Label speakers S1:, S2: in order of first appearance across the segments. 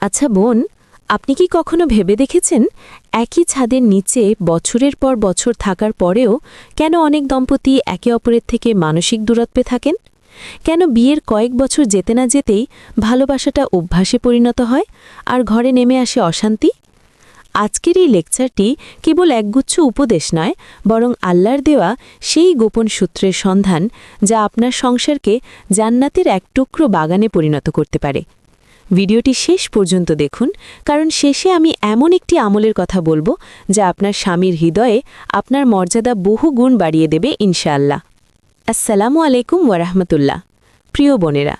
S1: আচ্ছা বোন, আপনি কি কখনো ভেবে দেখেছেন একই ছাদের নিচে বছরের পর বছর থাকার পরেও কেন অনেক দম্পতি একে অপরের থেকে মানসিক দূরত্বে থাকেন? কেন বিয়ের কয়েক বছর যেতে না যেতেই ভালোবাসাটা অভ্যাসে পরিণত হয় আর ঘরে নেমে আসে অশান্তি? আজকের এই লেকচারটি কেবল একগুচ্ছ উপদেশ নয়, বরং আল্লাহর দেওয়া সেই গোপন সূত্রের সন্ধান যা আপনার সংসারকে জান্নাতের এক টুকরো বাগানে পরিণত করতে পারে। ভিডিওটি শেষ পর্যন্ত দেখুন, কারণ শেষে আমি এমন একটি আমলের কথা বলবো যা আপনার স্বামীর হৃদয়ে আপনার মর্যাদা বহু গুণ বাড়িয়ে দেবে ইনশাআল্লাহ। আসসালামু আলাইকুম ওয়ারাহমাতুল্লাহ। প্রিয় বোনেরা,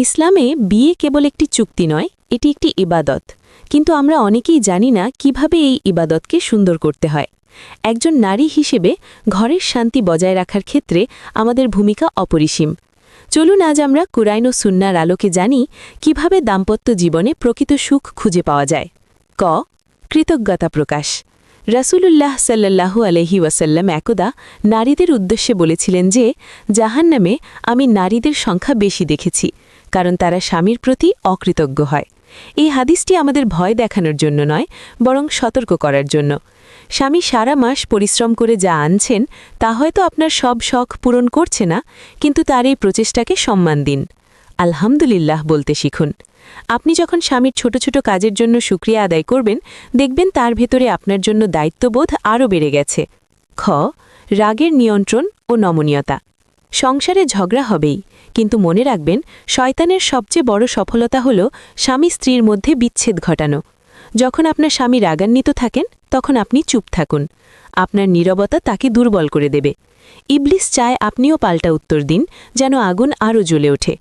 S1: ইসলামে বিয়ে কেবল একটি চুক্তি নয়, এটি একটি ইবাদত। কিন্তু আমরা অনেকেই জানি না কিভাবে এই ইবাদতকে সুন্দর করতে হয়। একজন নারী হিসেবে ঘরের শান্তি বজায় রাখার ক্ষেত্রে আমাদের ভূমিকা অপরিসীম। চলুন আজ আমরা কুরআন ও সুন্নাহর আলোকে জানি কিভাবে দাম্পত্য জীবনে প্রকৃত সুখ খুঁজে পাওয়া যায়। ক কৃতজ্ঞতা প্রকাশ। রাসূলুল্লাহ সাল্লাল্লাহু আলাইহি ওয়াসাল্লাম একদা নারীদের উদ্দেশ্যে বলেছিলেন যে, জাহান্নামে আমি নারীদের সংখ্যা বেশি দেখেছি, কারণ তারা স্বামীর প্রতি অকৃতজ্ঞ হয়। এই হাদিসটি আমাদের ভয় দেখানোর জন্য নয়, বরং সতর্ক করার জন্য। স্বামী সারা মাস পরিশ্রম করে যা আনছেন তা হয়তো আপনার সব শখ পূরণ করছে না, কিন্তু তার এই প্রচেষ্টাকে সম্মান দিন। আলহামদুলিল্লাহ বলতে শিখুন। আপনি যখন স্বামীর ছোট ছোট কাজের জন্য শুকরিয়া আদায় করবেন, দেখবেন তার ভেতরে আপনার জন্য দায়িত্ববোধ আরও বেড়ে গেছে। খ রাগের নিয়ন্ত্রণ ও নমনীয়তা। সংসারে ঝগড়া হবেই, কিন্তু মনে রাখবেন, শয়তানের সবচেয়ে বড় সফলতা হল স্বামী স্ত্রীর মধ্যে বিচ্ছেদ ঘটানো। যখন আপনার স্বামী রাগান্বিত থাকেন, তখন আপনি চুপ থাকুন। আপনার নীরবতা তাকে দুর্বল করে দেবে। ইবলিস চায় আপনিও পাল্টা উত্তর দিন, যেন আগুন আরও জ্বলে ওঠে।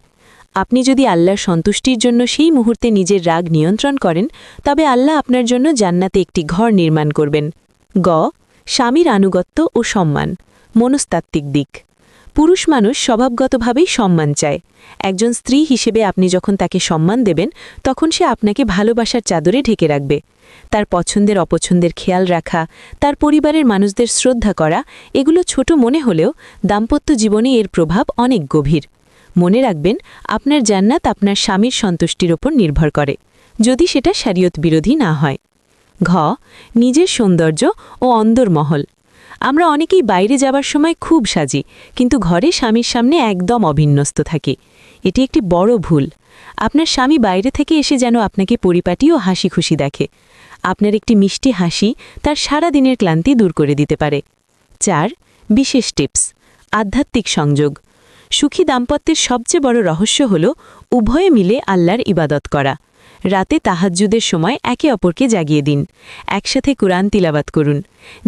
S1: আপনি যদি আল্লাহর সন্তুষ্টির জন্য সেই মুহূর্তে নিজের রাগ নিয়ন্ত্রণ করেন, তবে আল্লাহ আপনার জন্য জান্নাতে একটি ঘর নির্মাণ করবেন। গ স্বামীর আনুগত্য ও সম্মান। মনস্তাত্ত্বিক দিক। পুরুষ মানুষ স্বভাবগতভাবেই সম্মান চায়। একজন স্ত্রী হিসেবে আপনি যখন তাকে সম্মান দেবেন, তখন সে আপনাকে ভালোবাসার চাদরে ঢেকে রাখবে। তার পছন্দের অপছন্দের খেয়াল রাখা, তার পরিবারের মানুষদের শ্রদ্ধা করা, এগুলো ছোট মনে হলেও দাম্পত্য জীবনে এর প্রভাব অনেক গভীর। মনে রাখবেন, আপনার জান্নাত আপনার স্বামীর সন্তুষ্টির ওপর নির্ভর করে, যদি সেটা শরীয়ত বিরোধী না হয়। ঘ নিজের সৌন্দর্য ও অন্দরমহল। আমরা অনেকেই বাইরে যাবার সময় খুব সাজি, কিন্তু ঘরে স্বামীর সামনে একদম অভিন্যস্ত থাকি। এটি একটি বড় ভুল। আপনার স্বামী বাইরে থেকে এসে যেন আপনাকে পরিপাটি ও হাসি খুশি দেখে। আপনার একটি মিষ্টি হাসি তার সারা দিনের ক্লান্তি দূর করে দিতে পারে। 4 বিশেষ টিপস। আধ্যাত্মিক সংযোগ। সুখী দাম্পত্যের সবচেয়ে বড় রহস্য হল উভয়ে মিলে আল্লাহর ইবাদত করা। রাতে তাহাজ্জুদের সময় একে অপরকে জাগিয়ে দিন। একসাথে কুরআন তিলাওয়াত করুন।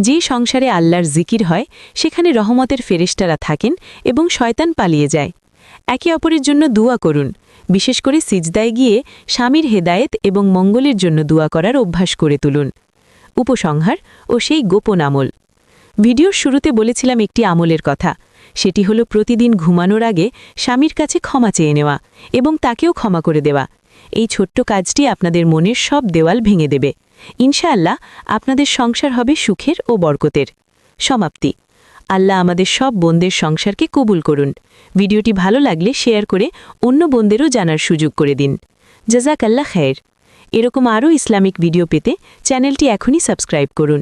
S1: যে সংসারে আল্লাহর জিকির হয়, সেখানে রহমতের ফেরেশতারা থাকেন এবং শয়তান পালিয়ে যায়। একে অপরের জন্য দুয়া করুন। বিশেষ করে সিজদায় গিয়ে স্বামীর হেদায়েত এবং মঙ্গলের জন্য দুয়া করার অভ্যাস করে তুলুন। উপসংহার ও সেই গোপন আমল। ভিডিওর শুরুতে বলেছিলাম একটি আমলের কথা। সেটি হলো প্রতিদিন ঘুমানোর আগে স্বামীর কাছে ক্ষমা চেয়ে নেওয়া এবং তাকেও ক্ষমা করে দেওয়া। এই ছোট্ট কাজটি আপনাদের মনের সব দেওয়াল ভেঙে দেবে। ইনশাআল্লাহ আপনাদের সংসার হবে সুখের ও বরকতের। সমাপ্তি। আল্লাহ আমাদের সব বোনদের সংসারকে কবুল করুন। ভিডিওটি ভালো লাগলে শেয়ার করে অন্য বোনদেরও জানার সুযোগ করে দিন। জাযাকাল্লাহ খায়ের। এরকম আরও ইসলামিক ভিডিও পেতে চ্যানেলটি এখনই সাবস্ক্রাইব করুন।